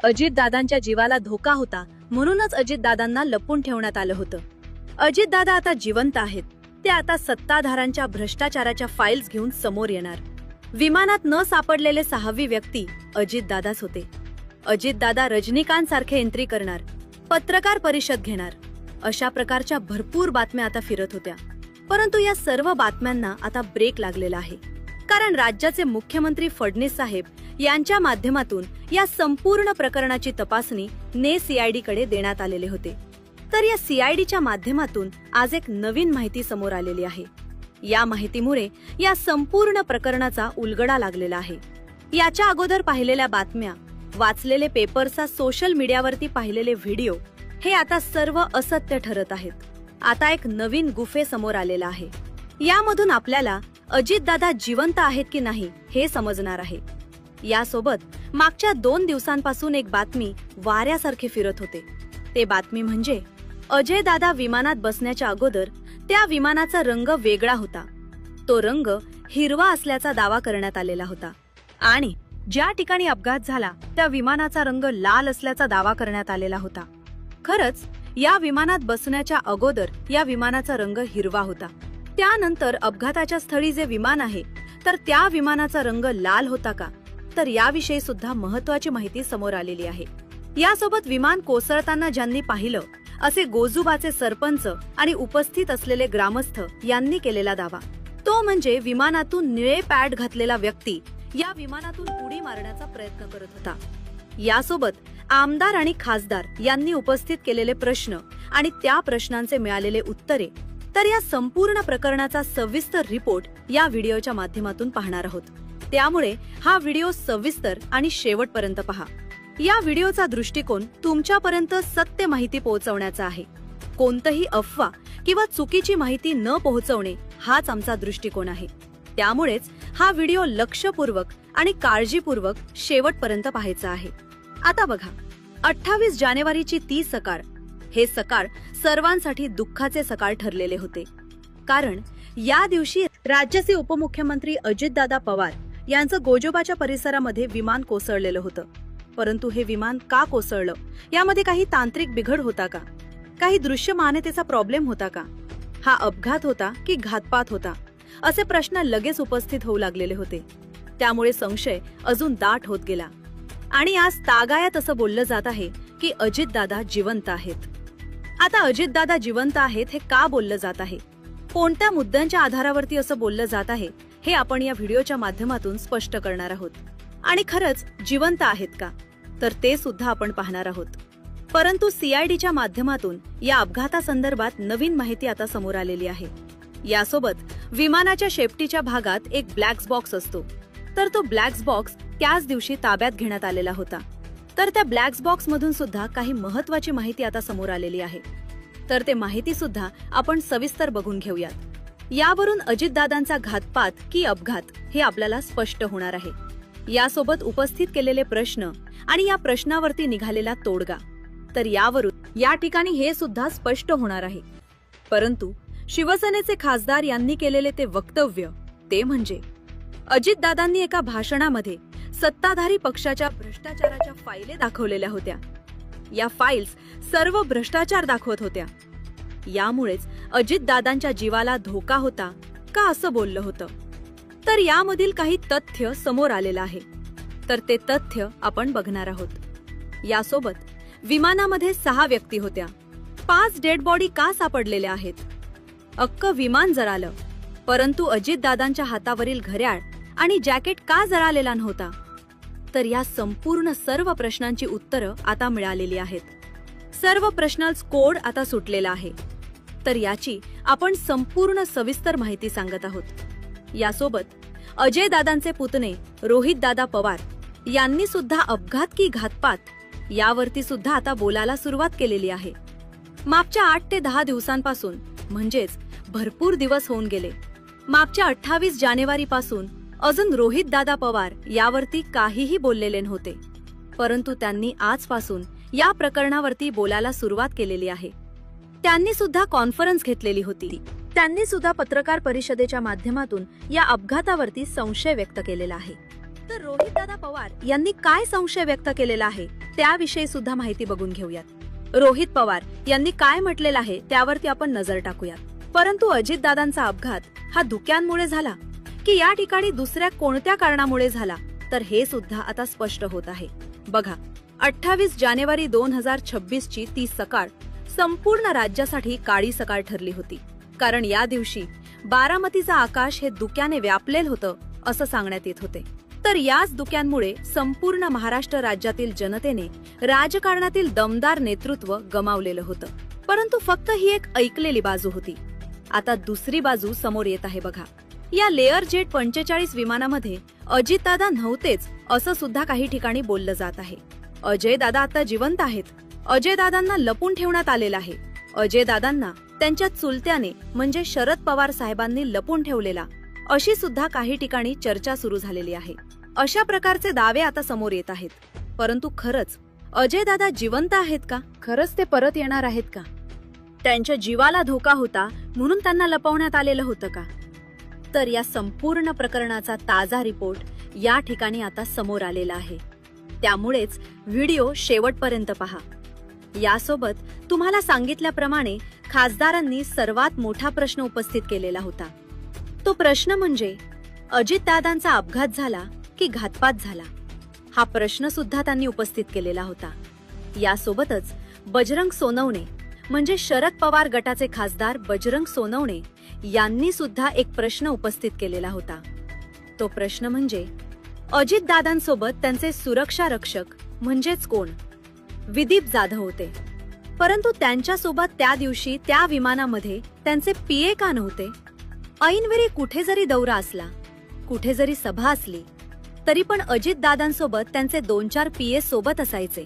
अजितदादांच्या जीवाला धोका होता, म्हणूनच अजितदादांना लपून ठेवण्यात आलं होतं. अजितदादा आता जिवंत आहेत. ते आता सत्ताधाऱ्यांच्या भ्रष्टाचाराच्या फाईल्स घेऊन समोर येणार. विमानात न सापडलेले 6वी व्यक्ती अजितदादाच होते. अजितदादा रजनीकांत सारखे एंट्री करणार, पत्रकार परिषद घेणार, अशा प्रकारच्या भरपूर बातम्या आता फिरत होत्या. परंतु या सर्व बातम्यांना आता ब्रेक लागलेला आहे, कारण राज्याचे मुख्यमंत्री फडणवीस साहेब यांच्या माध्यमातून या संपूर्ण प्रकरणाची तपासणी सीआयडी कडे देण्यात आलेले होते. तर या सीआयडीच्या माध्यमातून आज एक नवीन माहिती समोर आलेली आहे. या माहितीमुळे या संपूर्ण प्रकरणाचा उलगडा लागलेला आहे. याच्या अगोदर पाहिलेल्या बातम्या, वाचलेले पेपर्सचा सोशल मीडियावरती पाहिलेले व्हिडिओ हे आता सर्व असत्य ठरत आहेत. आता एक नवीन गुफे समोर आलेला आहे. यामधून आपल्याला अजितदादा जिवंत आहेत की नाही हे समजणार आहे. यासोबत मागच्या 2 दिवसांपासून एक बातमी वाऱ्यासारखे फिरत होते. ते बातमी म्हणजे अजयदादा विमानात बसण्याच्या अगोदर त्या विमानाचा रंग वेगळा होता. तो रंग हिरवा असल्याचा दावा करण्यात आलेला होता आणि ज्या ठिकाणी अपघात झाला त्या विमानाचा रंग लाल असल्याचा दावा करण्यात आलेला होता. खरंच या विमानात बसण्याच्या अगोदर या विमानाचा रंग हिरवा होता. त्यानंतर अपघाताच्या स्थळी जे विमान आहे तर त्या विमानाचा रंग लाल होता का, तर याविषयी सुद्धा महत्त्वाची माहिती समोर आलेली आहे. यासोबत विमान कोसळताना ज्यांनी पाहिलं असे गोजुबाचे सरपंच आणि उपस्थित असलेले ग्रामस्थ यांनी केलेला दावा, तो म्हणजे विमानातून निळे पॅड घातलेला व्यक्ती या विमानातून उडी मारण्याचा प्रयत्न करत होता. यासोबत आमदार आणि खासदार यांनी उपस्थित केलेले प्रश्न आणि त्या प्रश्नांचे मिळालेले उत्तरे. तर या संपूर्ण प्रकरणाचा सविस्तर रिपोर्ट या व्हिडिओच्या माध्यमातून पाहणार आहोत. त्यामुळे हा व्हिडिओ सविस्तर आणि शेवटपर्यंत पहा. या व्हिडिओचा दृष्टिकोन तुमच्यापर्यंत सत्य माहिती पोहोचवण्याचा आहे. कोणतीही अफवा किंवा चुकीची माहिती न पोहोचवणे हाच आमचा दृष्टिकोन आहे. त्यामुळेच हा व्हिडिओ लक्षपूर्वक आणि काळजीपूर्वक शेवटपर्यंत पाहायचा आहे. आता बघा, 28 जानेवारीची ती सकाळ, हे सकाळ सर्वांसाठी दुःखाचे सकाळ ठरलेले होते. कारण या दिवशी राज्याचे उपमुख्यमंत्री अजितदादा पवार यांचं गोजोबाच्या परिसरामध्ये विमान कोसळलेलं होतं. परंतु हे विमान का कोसळलं, यामध्ये काही तांत्रिक बिघड होता का, काही दृश्य मान्यतेचा प्रॉब्लेम होता का, हा अपघात होता की घातपात होता, असे प्रश्न लगेच उपस्थित होऊ लागलेले होते. त्यामुळे संशय अजून दाट होत गेला आणि आज तागायात असं बोललं जात आहे की अजितदादा जिवंत आहेत. आता अजितदादा जिवंत आहेत हे का बोललं जात आहे, कोणत्या मुद्द्यांच्या आधारावरती असं बोललं जात आहे, हे आपण या व्हिडिओच्या माध्यमातून स्पष्ट करणार आहोत. आणि खरंच जिवंत आहेत का, तर ते सुद्धा आपण पाहणार आहोत. परंतु सीआयडीच्या माध्यमातून या अपघातासंदर्भात नवीन माहिती आता समोर आलेली आहे. यासोबत विमानाच्या शेपटीच्या भागात एक ब्लॅक बॉक्स असतो, तर तो ब्लॅक बॉक्स त्याच दिवशी ताब्यात घेण्यात आलेला होता. तर त्या ब्लॅक बॉक्स मधून सुद्धा काही महत्त्वाची माहिती आता समोर आलेली आहे. तर ते माहिती सुद्धा आपण सविस्तर बघून घेऊयात. यावरून अजितदादांचा घातपात की अपघात हे आपल्याला स्पष्ट होणार आहे. यासोबत उपस्थित केलेले प्रश्न आणि या प्रश्नावरती निघालेला तोडगा, तर यावरून या ठिकाणी हे सुद्धा स्पष्ट होणार आहे. परंतु शिवसेनेचे खासदार यांनी केलेले ते वक्तव्य, ते म्हणजे अजितदादांनी एका भाषणामध्ये सत्ताधारी पक्षाच्या भ्रष्टाचाराच्या फाईले दाखवलेल्या होत्या. या फाईल्स सर्व भ्रष्टाचार दाखवत होत्या. यामुळेच अजितदादांच्या जीवाला धोका होता का असं बोललं होतं. तर यामधील काही तथ्य समोर आलेलं आहे. तर ते तथ्य आपण बघणार आहोत. यासोबत विमानामध्ये 6 व्यक्ती होत्या. 5 डेड बॉडी का सापडलेल्या आहेत, अख्खं विमान जळालं, परंतु अजितदादांच्या हातावरील घड्याळ आणि जॅकेट का जळालेला नव्हता. तर या संपूर्ण सर्व प्रश्नांची उत्तरं आता मिळालेली आहेत. सर्व प्रश्नांचा कोड आता सुटलेला आहे. तर याची आपण संपूर्ण सविस्तर माहिती सांगत आहोत. यासोबत अजयदादांचे पुतणे रोहितदादा पवार यांनी सुद्धा अपघात की घातपात यावरती सुद्धा आता बोलायला सुरुवात केलेली आहे. मागच्या 8 ते 10 दिवसांपासून, म्हणजेच भरपूर दिवस होऊन गेले. मागच्या 28 जानेवारीपासून अजून रोहितदादा पवार यावरती काहीही बोललेले नव्हते. परंतु त्यांनी आजपासून या प्रकरणावरती बोलायला सुरुवात केलेली आहे. त्यांनी सुद्धा कॉन्फरन्स घेतलेली होती. त्यांनी सुद्धा पत्रकार परिषदेच्या माध्यमातून या अपघातावरती संशय व्यक्त केलेला आहे. तर रोहितदादा पवार यांनी काय संशय व्यक्त केलेला आहे त्याविषयी सुद्धा माहिती बघून घेऊयात. रोहित पवार यांनी काय म्हटलेलं आहे त्यावरती आपण नजर टाकूयात. परंतु अजितदादांचा अपघात हा धुक्यांमुळे झाला की या ठिकाणी दुसऱ्या कोणत्या कारणामुळे झाला, तर हे सुद्धा आता स्पष्ट होत आहे. बघा, 28 जानेवारी 2026 ची ती सकाळ संपूर्ण राज्यासाठी काळी सकाळ ठरली होती. कारण या दिवशी बारामतीचं आकाश हे धुक्याने व्यापलेलं होतं असं सांगण्यात येत होते. तर याच धुक्यांमुळे संपूर्ण महाराष्ट्र राज्यातील जनतेने राजकारणातील दमदार नेतृत्व गमावलेलं होतं. परंतु फक्त ही एक ऐकलेली बाजू होती. आता दुसरी बाजू समोर येत आहे. बघा, या लेअर जेट 45 विमानामध्ये अजितदादा नव्हतेच असं सुद्धा काही ठिकाणी बोललं जात आहे. अजयदादा आता जिवंत आहेत. अजयदादांना लपून ठेवण्यात आलेलं आहे. अजयदादांना त्यांच्या चुलत्याने म्हणजे शरद पवार साहेबांनी लपून ठेवलेला, अशी सुद्धा काही ठिकाणी चर्चा सुरू झालेली आहे. अशा प्रकारचे दावे आता समोर येत आहेत. परंतु खरंच अजयदादा जिवंत आहेत का? खरंच ते परत येणार आहेत का? त्यांच्या जीवाला धोका होता म्हणून त्यांना लपवण्यात आलेलं होतं का? तर या संपूर्ण प्रकरणाचा ताजा रिपोर्ट या ठिकाणी आता समोर आलेला आहे. त्यामुळेच व्हिडिओ शेवटपर्यंत पहा. यासोबत तुम्हाला सांगितल्याप्रमाणे खासदारांनी सर्वात मोठा प्रश्न उपस्थित केलेला होता. तो प्रश्न म्हणजे अजितदादांचा अपघात झाला की घातपात झाला, हा प्रश्न सुद्धा त्यांनी उपस्थित केलेला होता. यासोबतच बजरंग सोनवणे म्हणजे शरद पवार गटाचे खासदार बजरंग सोनवणे यांनी सुद्धा एक प्रश्न उपस्थित केलेला होता. तो प्रश्न म्हणजे अजितदादांसोबत त्यांचे सुरक्षा रक्षक म्हणजेच कोण? विदीप जाधव होते. परंतु त्यांच्यासोबत त्या दिवशी त्या विमानामध्ये त्यांचे पीए का नव्हते? ऐनवेळी कुठे जरी दौरा असला, कुठे जरी सभा असली, तरी पण अजितदादांसोबत त्यांचे 2-4 पीए सोबत असायचे.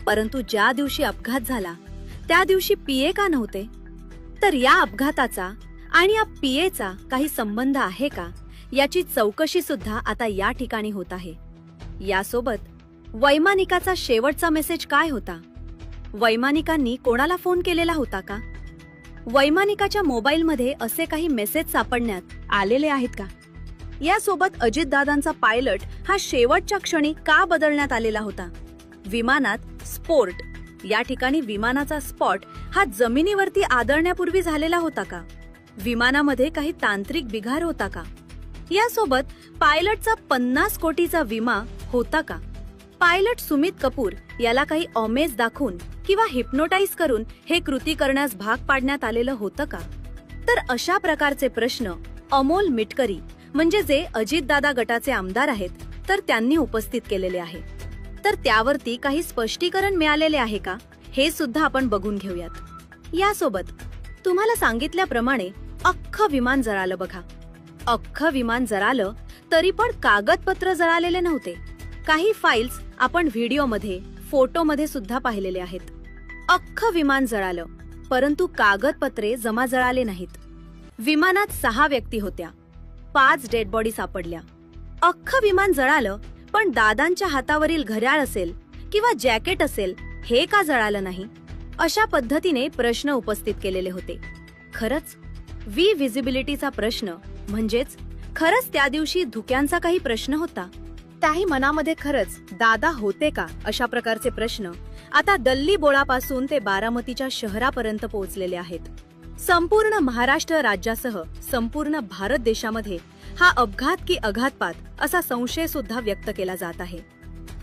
परंतु ज्या दिवशी अपघात झाला त्या दिवशी पीए का नव्हते? तर या अपघाताचा आणि या पीएचा काही संबंध आहे का, याची चौकशी सुद्धा आता या ठिकाणी होत आहे. यासोबत वैमानिकाचा शेवटचा मेसेज काय होता? वैमानिकांनी कोणाला फोन केलेला होता का? वैमानिकाच्या मोबाईलमध्ये असे काही मेसेज सापडण्यात आलेले आहेत का? यासोबत अजितदादांचा पायलट हा शेवटच्या क्षणी का बदलण्यात आलेला होता? विमानात स्फोट, या ठिकाणी विमानाचा स्पॉट हा जमिनीवरती आदळण्यापूर्वी झालेला होता का? विमानामध्ये काही तांत्रिक बिघाड होता का? यासोबत पायलटचा 50 कोटीचा विमा होता का? पायलट सुमित कपूर याला काही ऑमेज दाखवून किंवा हिप्नोटाइज करून हे कृती करण्यास भाग पाडण्यात आलेलं होतं का? तर अशा प्रकारचे प्रश्न अमोल मिटकरी म्हणजे जे अजितदादा गटाचे आमदार आहेत, तर त्यांनी उपस्थित केलेले आहे. तर त्यावरती काही स्पष्टीकरण मिळालेले आहे का, हे सुद्धा आपण बघून घेऊयात. यासोबत तुम्हाला सांगितल्याप्रमाणे अख्खं विमान जळालं. बघा, अख्खं विमान जळालं तरी पण कागदपत्र जळालेले नव्हते. काही फाईल्स आपण व्हिडिओमध्ये, फोटोमध्ये सुद्धा पाहिलेले आहेत. अख्खं विमान जळालं परंतु कागदपत्रे जमा जळाले नाहीत. विमानात 6 व्यक्ती होत्या, 5 डेड बॉडी सापडल्या. अख्खं विमान जळालं पण दादांच्या हातावरील घड्याळ असेल किंवा जॅकेट असेल, हे का जळालं नाही? अशा पद्धतीने प्रश्न उपस्थित केलेले होते. खरंच विजिबिलिटीचा प्रश्न म्हणजेच खरंच त्या दिवशी धुक्यांचा काही प्रश्न होता? त्याही मनामध्ये खरंच दादा होते का, अशा प्रकारचे प्रश्न आता दल्ली बोळापासून ते बारामतीच्या शहरापर्यंत पोहोचलेले आहेत. संपूर्ण महाराष्ट्र राज्यासह संपूर्ण भारत देशामध्ये हा अपघात की अघातपात असा संशय सुद्धा व्यक्त केला जात आहे.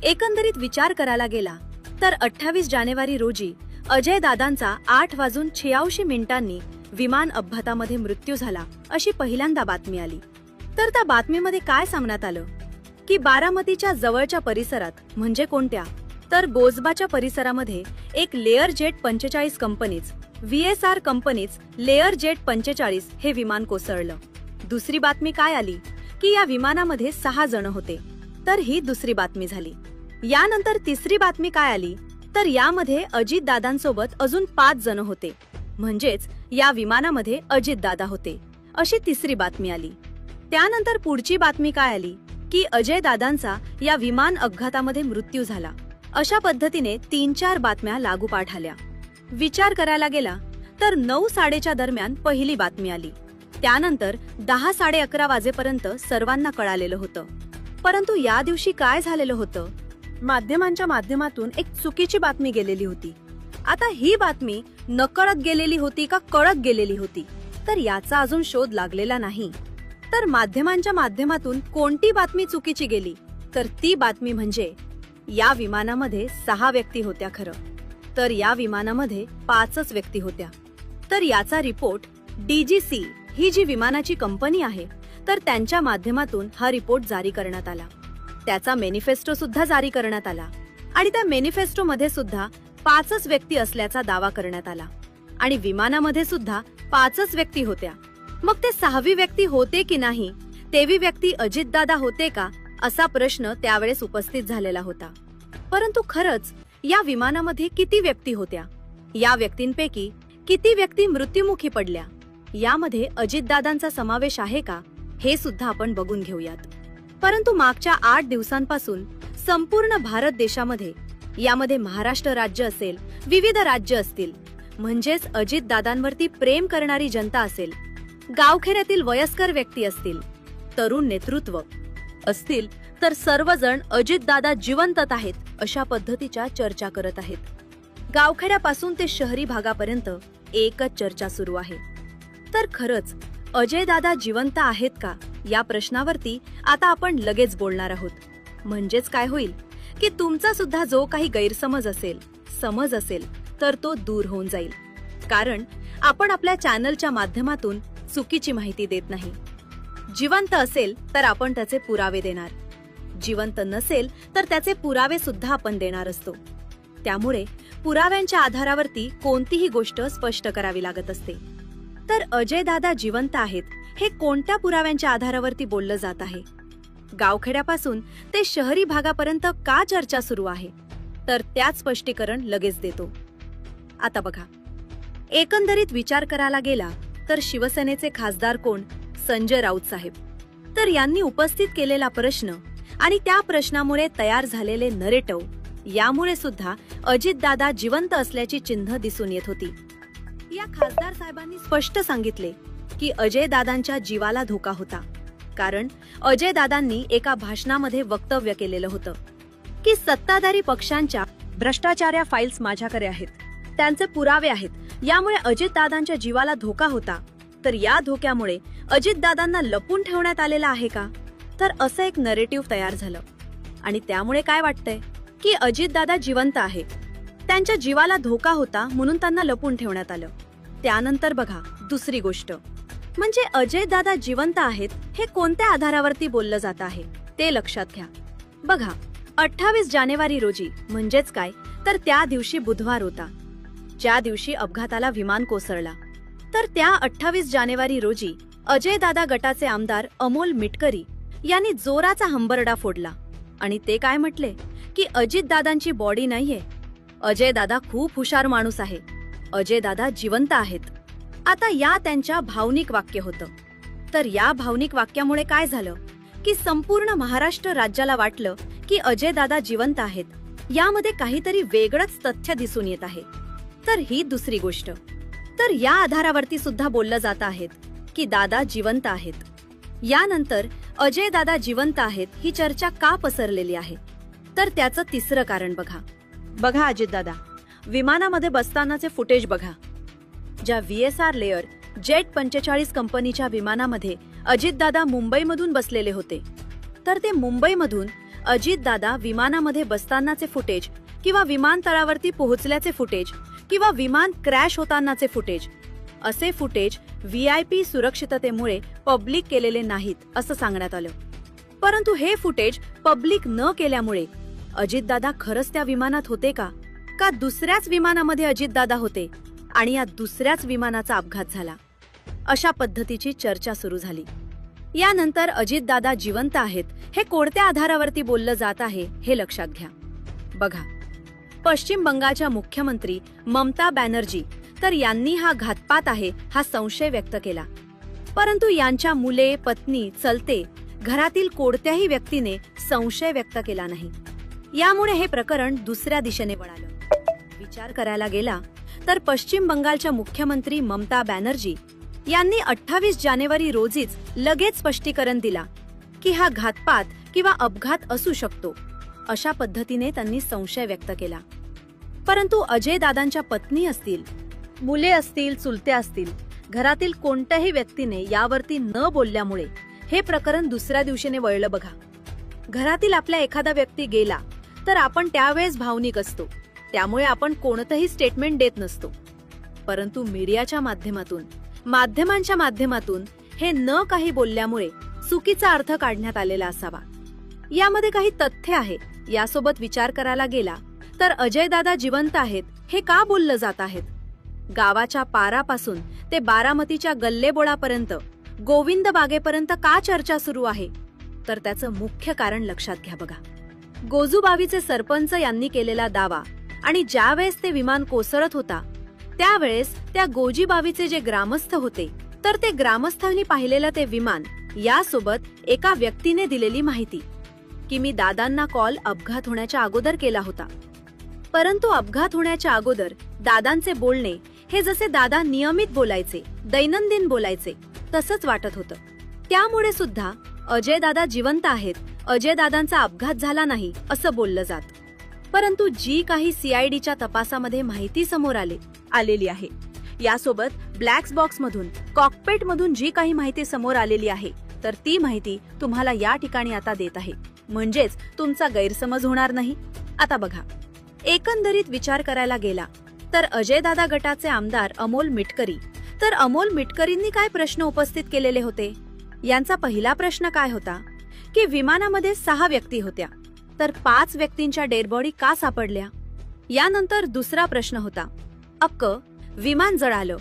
एकंदरीत विचार करायला गेला तर 28 जानेवारी रोजी अजयदादांचा 8:86 विमान अपघातामध्ये मृत्यू झाला अशी पहिल्यांदा बातमी आली. तर त्या बातमीमध्ये काय सांगण्यात आलं की बारामतीच्या जवळच्या परिसरात म्हणजे कोणत्या, तर गोजबाच्या परिसरामध्ये एक layer jet 45 companies VSR companies layer jet 45 हे विमान कोसळलं. दुसरी बातमी काय आली की या विमानामध्ये 6 जण होते, तर ही दुसरी बातमी झाली. यानंतर तिसरी बातमी काय आली तर यामध्ये अजितदादांसोबत अजून 5 जण होते, म्हणजेच या विमानामध्ये अजितदादा होते, अशी तिसरी बातमी आली. त्यानंतर पुढची बातमी काय आली की अजयदादांचा या विमान अपघातामध्ये मृत्यू झाला. अशा पद्धतीने 3-4 बातम्या लागोपाठ आल्या. विचार करायला गेला तर 9:30च्या दरम्यान पहिली बातमी आली. त्यानंतर 10-11:30 वाजेपर्यंत सर्वांना कळालेलं होतं. परंतु या दिवशी काय झालेलं होतं माध्यमांच्या माध्यमातून एक चुकीची बातमी गेलेली होती. आता ही बातमी नकळत गेलेली होती का कळत गेलेली होती, तर याचा अजून शोध लागलेला नाही. तर माध्यमांच्या माध्यमातून कोणती बातमी चुकीची गेली, तर ती बातमी म्हणजे या विमानामध्ये 6 व्यक्ती होत्या खरं, तर या विमानामध्ये 5च व्यक्ती होत्या. तर याचा रिपोर्ट DGC ही जी विमानाची कंपनी आहे, तर त्यांच्या माध्यमातून हा रिपोर्ट जारी करण्यात आला. त्याचा मॅनिफेस्टो सुद्धा जारी करण्यात आला आणि त्या मॅनिफेस्टो मध्ये सुद्धा 5च व्यक्ती असल्याचा दावा करण्यात आला आणि विमानामध्ये सुद्धा 5च व्यक्ती होत्या. मग ते 6वी व्यक्ती होते की नाही, तेवी व्यक्ती अजितदादा होते का, असा प्रश्न त्यावेळेस उपस्थित झालेला होता. परंतु खरंच या विमानामध्ये किती व्यक्ती होत्या, या व्यक्तींपैकी किती व्यक्ती मृत्युमुखी पडल्या, यामध्ये अजितदादांचा समावेश आहे का, हे सुद्धा आपण बघून घेऊयात. परंतु मागच्या 8 दिवसांपासून संपूर्ण भारत देशामध्ये, यामध्ये महाराष्ट्र राज्य असेल, विविध राज्य असतील, म्हणजेच अजितदादांवरती प्रेम करणारी जनता असेल, गावखेड्यातील वयस्कर व्यक्ती असतील, तरुण नेतृत्व असतील, तर सर्वजण अजितदादा जिवंत आहेत अशा पद्धतीच्या चर्चा करत आहेत. गावखेड्यापासून ते शहरी भागापर्यंत एकच चर्चा सुरू आहे. तर खरंच अजयदादा जिवंत आहेत का, या प्रश्नावरती आता आपण लगेच बोलणार आहोत. म्हणजेच काय होईल की तुमचा सुद्धा जो काही गैरसमज असेल, समज असेल, तर तो दूर होऊन जाईल. कारण आपण आपल्या चॅनलच्या माध्यमातून चुकीची माहिती देत नाही. जिवंत असेल तर आपण त्याचे पुरावे देणार, जिवंत नसेल तर त्याचे पुरावे सुद्धा आपण देणार असतो. त्यामुळे पुराव्यांच्या आधारावरती कोणतीही गोष्ट स्पष्ट करावी लागत असते. तर अजयदादा जिवंत आहेत हे कोणत्या पुराव्यांच्या आधारावरती बोललं जात आहे, गावखेड्यापासून ते शहरी भागापर्यंत का चर्चा सुरू आहे, तर त्यात स्पष्टीकरण लगेच देतो. आता बघा, एकंदरीत विचार करायला गेला तर शिवसेनेचे खासदार कोण, संजय राऊत साहेब, तर यांनी उपस्थित केलेला प्रश्न आणि त्या प्रश्नामुळे तयार झालेले नरेटिव्ह, यामुळे सुद्धा अजितदादा जिवंत असल्याची चिन्ह दिसून येत होती. या खासदार साहेबांनी स्पष्ट सांगितले की अजयदादांच्या जीवाला धोका होता. कारण अजयदादांनी एका भाषणामध्ये वक्तव्य केलेलं होतं की सत्ताधारी पक्षांच्या भ्रष्टाचार्या फाईल्स माझ्याकडे आहेत, त्यांचे पुरावे आहेत, यामुळे अजितदादांच्या जीवाला धोका होता. तर या धोक्यामुळे अजितदादांना लपून ठेवण्यात आलेला आहे का, तर असं एक नरेटिव्ह तयार झालं. आणि त्यामुळे काय वाटतंय की अजितदादा जिवंत आहे, त्यांच्या जीवाला धोका होता म्हणून त्यांना लपून ठेवण्यात आलं. त्यानंतर बघा, दुसरी गोष्ट म्हणजे अजयदादा जिवंत आहेत हे कोणत्या आधारावरती बोललं जात आहे ते लक्षात घ्या. बघा, 28 जानेवारी रोजी, म्हणजेच काय, तर त्या दिवशी बुधवार होता, ज्या दिवशी अपघाताला विमान कोसळला. तर त्या 28 जानेवारी रोजी अजयदादा गटाचे आमदार अमोल मिटकरी यांनी जोराचा हंबरडा फोडला आणि ते काय म्हटले की अजितदादांची बॉडी नाहीये, अजयदादा खूप हुशार माणूस आहे, अजयदादा जिवंत आहेत. आता या त्यांच्या भावनिक वाक्य होतं. तर या भावनिक वाक्यामुळे काय झालं की संपूर्ण महाराष्ट्र राज्याला वाटलं की अजयदादा जिवंत आहेत, यामध्ये काहीतरी वेगळंच तथ्य दिसून येत आहे. तर ही दुसरी गोष्ट. तर या आधारावरती सुद्धा बोललं जात आहेत की दादा जिवंत आहेत. यानंतर अजयदादा जिवंत आहेत ही चर्चा का पसरलेली आहे, तर त्याचं तिसरं कारण बघा अजितदादा विमानामध्ये बसतानाचे फुटेज बघा. ज्या VSR लेअर जेट 45 कंपनीच्या विमानामध्ये अजितदादा मुंबईमधून बसलेले होते, तर ते मुंबईमधून अजितदादा विमानामध्ये बसतानाचे फुटेज किंवा विमानतळावरती पोहोचल्याचे फुटेज किंवा विमान क्रॅश होतानाचे फुटेज, असे फुटेज VIP सुरक्षिततेमुळे पब्लिक केलेले नाहीत असं सांगण्यात आलं. परंतु हे फुटेज पब्लिक न केल्यामुळे अजितदादा खरंच त्या विमानात होते का दुसऱ्याच विमानामध्ये अजितदादा होते आणि या दुसऱ्याच विमानाचा अपघात झाला, अशा पद्धतीची चर्चा सुरू झाली. यानंतर अजितदादा जिवंत आहेत हे कोणत्या आधारावरती बोललं जात आहे हे लक्षात घ्या. बघा, पश्चिम बंगालच्या मुख्यमंत्री ममता बॅनर्जी तर यांनी हा घातपात आहे हा संशय व्यक्त केला. परंतु यांच्या मुले, पत्नी, चलते घरातील कोणत्याही व्यक्तीने संशय व्यक्त केला नाही. यामुळे हे प्रकरण दुसऱ्या दिशेने वळालं. विचार करायला गेला तर पश्चिम बंगालच्या मुख्यमंत्री ममता बॅनर्जी यांनी 28 जानेवारी रोजीच लगेच स्पष्टीकरण दिला की हा घातपात किंवा अपघात असू शकतो. अशा पद्धतीने त्यांनी संशय व्यक्त केला. परंतु अजय दादांच्या पत्नी असतील, मुले असतील, चुलते असतील, घरातील कोणत्याही व्यक्तीने यावरती न बोलल्यामुळे हे प्रकरण दुसऱ्या दिवशीने वळलं. बघा, घरातील आपला एखादा व्यक्ती गेला तर आपण त्यावेळेस भावनिक असतो, त्यामुळे आपण कोणतंही स्टेटमेंट देत नसतो. परंतु मीडियाच्या माध्यमातून, माध्यमांच्या माध्यमातून हे न काही बोलल्यामुळे चुकीचा अर्थ काढण्यात आलेला असावा. यामध्ये काही तथ्य आहे. यासोबत विचार करायला गेला तर अजय दादा जिवंत आहेत हे का बोललं जात आहेत? गावाच्या पारापासून ते बारामतीच्या गल्लेबोळापर्यंत, गोविंद बागेपर्यंत का चर्चा सुरू आहे? तर त्याचं मुख्य कारण लक्षात घ्या. बघा, गोजूबावीचे सरपंच यांनी केलेला दावा आणि ज्यावेळेस ते विमान कोसळत होता त्यावेळेस त्या गोजीबावीचे जे ग्रामस्थ होते, तर ते ग्रामस्थांनी पाहिलेलं ते विमान, यासोबत एका व्यक्तीने दिलेली माहिती की मी दादांना कॉल अपघात होण्याच्या अगोदर केला होता. परंतु अपघात होण्याच्या अगोदर दादांचे बोलणे हे जसे दादा नियमित बोलायचे, दैनंदिन बोलायचे, तसंच वाटत होतं. त्यामुळे सुद्धा अजय दादा जिवंत आहेत, अजय दादांचा अपघात झाला नाही असं बोललं जात. परंतु जी काही सीआयडीच्या तपासामध्ये माहिती समोर आलेली आहे, यासोबत ब्लॅक बॉक्स मधून, कॉकपेट मधून जी काही माहिती समोर आलेली आहे, तर ती माहिती तुम्हाला या ठिकाणी आता देत आहे, म्हणजेच तुमचा गैरसमज होणार नाही. आता बघा, एकंदरीत विचार करायला गेला तर अजय दादा गटाचे आमदार अमोल मिटकरी, तर अमोल मिटकरींनी काय प्रश्न उपस्थित केलेले होते? यांचा पहिला प्रश्न काय होता की विमानामध्ये 6 व्यक्ती होत्या, तर 5 व्यक्तींच्या डेड बॉडी का सापडल्या? यानंतर दुसरा प्रश्न होता, अक्क विमान जळालं,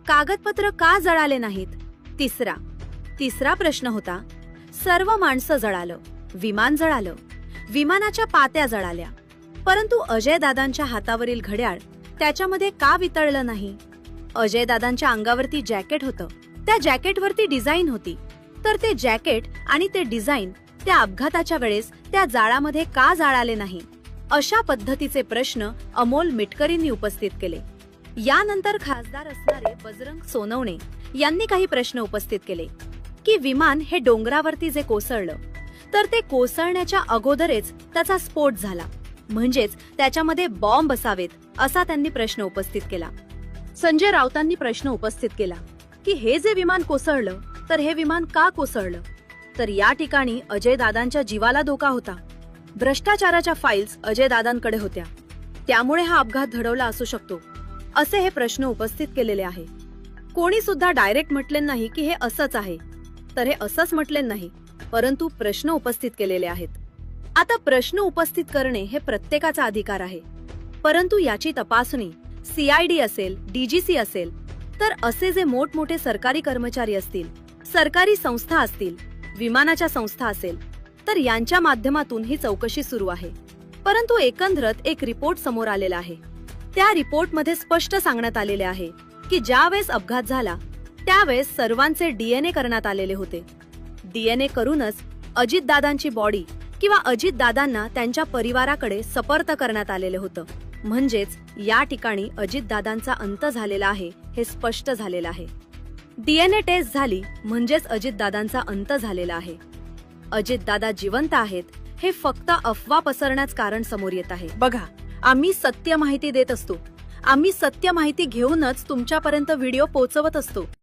कागदपत्र का जळाले नाहीत? तिसरा प्रश्न होता, सर्व माणसं जळालं, विमान जळालं, विमानाच्या पात्या जळाल्या, परंतु अजय दादांच्या हातावरील घड्याळ त्याच्यामध्ये का वितळलं नाही? अजय दादांच्या अंगावरती जॅकेट होतं, त्या जॅकेटवरती डिझाईन होती, तर ते जॅकेट आणि ते डिझाईन त्या अपघाताच्या वेळेस त्या जाळामध्ये का जाळाले नाही? अशा पद्धतीचे प्रश्न अमोल मिटकरींनी उपस्थित केले. यानंतर खासदार असणारे बजरंग सोनवणे यांनी काही प्रश्न उपस्थित केले की विमान हे डोंगरावरती जे कोसळलं, तर ते कोसळण्याच्या अगोदरच त्याचा स्फोट झाला, म्हणजेच त्याच्यामध्ये बॉम्ब असावेत असा त्यांनी प्रश्न उपस्थित केला. संजय राऊतांनी प्रश्न उपस्थित केला की हे जे विमान कोसळलं, तर हे विमान का कोसळलं? तर या ठिकाणी अजय दादांच्या जीवाला धोका होता. भ्रष्टाचाराच्या फाईल्स अजय दादांकडे होत्या, त्यामुळे हा अपघात घडवला असू शकतो, असे हे प्रश्न उपस्थित केलेले आहे. कोणी सुद्धा डायरेक्ट म्हटले नाही की हे असंच आहे, तर हे असंच म्हटले नाही, परंतु प्रश्न उपस्थित केलेले आहेत. आता प्रश्न उपस्थित करणे हे प्रत्येकाचा अधिकार आहे, परंतु याची तपासणी सीआयडी असेल, डीजीसी असेल, तर असे जे मोठमोठे सरकारी कर्मचारी असतील, सरकारी संस्था असतील, विमानाच्या संस्था असेल, तर यांच्या माध्यमातून ही चौकशी सुरू आहे. परंतु एकंदरच एक रिपोर्ट समोर आलेला आहे. त्या रिपोर्टमध्ये स्पष्ट सांगण्यात आलेले आहे की ज्यावेळेस अपघात झाला त्यावेळेस सर्वांचे डीएनए करण्यात आलेले होते. डीएनए करूनच अजितदादांची बॉडी किंवा अजितदादांना त्यांच्या परिवाराकडे सपर्द करण्यात आलेले होतं. म्हणजेच या ठिकाणी अजितदादांचा अंत झालेला आहे हे स्पष्ट झालेलं आहे. डीएनए टेस्ट झाली म्हणजेच अजितदादांचा अंत झालेला आहे. अजितदादा जिवंत आहेत हे फक्त अफवा पसरण्याचं कारण समोर येत आहे. बघा, आम्ही सत्य माहिती देत असतो, आम्ही सत्य माहिती घेऊनच तुमच्यापर्यंत व्हिडिओ पोहोचवत असतो.